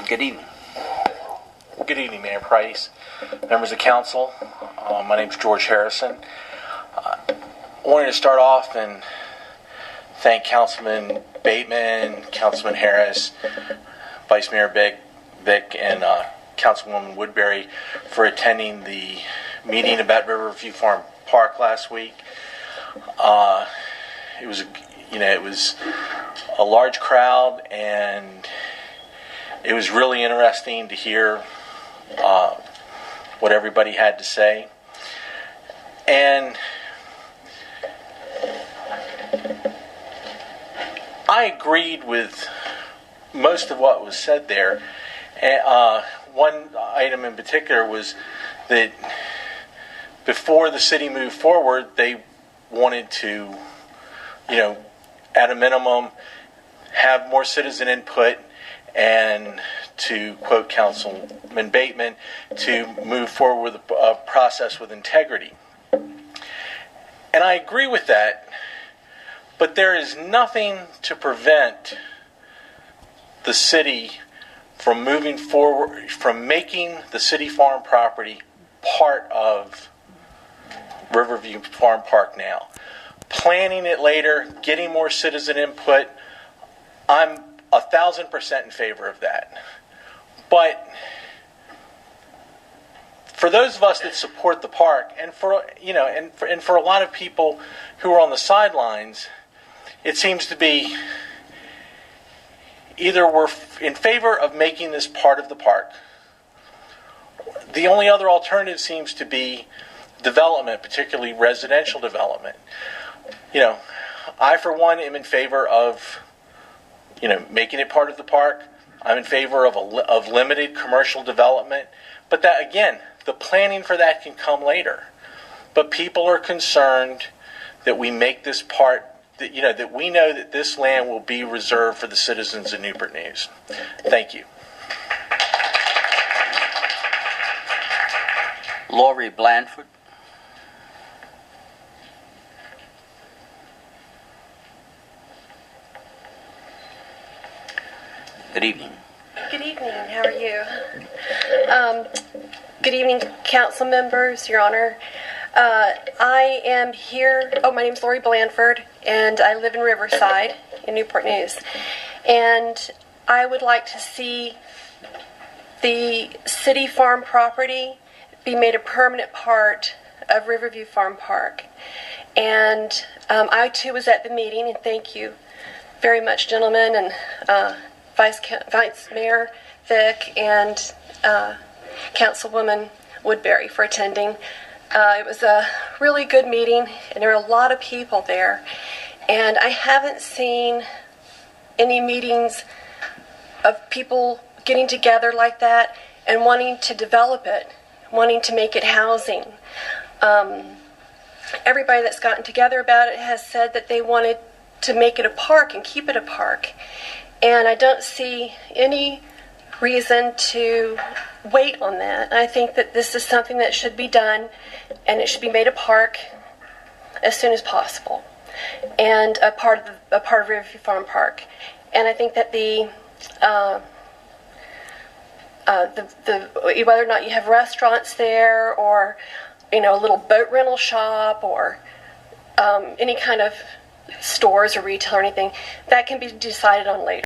Good evening. Good evening, Mayor Price, members of council. My name is George Harrison. I wanted to start off and thank Councilman Bateman, Councilman Harris, Vice Mayor Vick, and Councilwoman Woodbury for attending the meeting about Riverview Farm Park last week. It was a large crowd, and it was really interesting to hear what everybody had to say. And I agreed with most of what was said there. One item in particular was that before the city moved forward, they wanted to, at a minimum, have more citizen input, and to quote Councilman Bateman, to move forward with a process with integrity. And I agree with that, but there is nothing to prevent the city from moving forward, from making the city farm property part of Riverview Farm Park now. Planning it later, getting more citizen input, I'm 1,000% in favor of that. But for those of us that support the park, and for a lot of people who are on the sidelines, it seems to be either we're in favor of making this part of the park. The only other alternative seems to be development, particularly residential development. I for one am in favor of making it part of the park. I'm in favor of limited commercial development, but that, again, the planning for that can come later. But people are concerned that we make this part, that we know that this land will be reserved for the citizens of Newport News. Thank you. Lori Blanford. Good evening. Good evening. How are you? Good evening, council members, Your Honor. I am here. My name is Lori Blanford, and I live in Riverside in Newport News. And I would like to see the city farm property be made a permanent part of Riverview Farm Park. And I too was at the meeting, and thank you very much, gentlemen, and Vice Mayor Vick and Councilwoman Woodbury for attending. It was a really good meeting, and there were a lot of people there. And I haven't seen any meetings of people getting together like that and wanting to develop it, wanting to make it housing. Everybody that's gotten together about it has said that they wanted to make it a park and keep it a park. And I don't see any reason to wait on that. I think that this is something that should be done, and it should be made a park as soon as possible, and a part of Riverview Farm Park. And I think that whether or not you have restaurants there, or a little boat rental shop, or any kind of stores or retail or anything, that can be decided on later.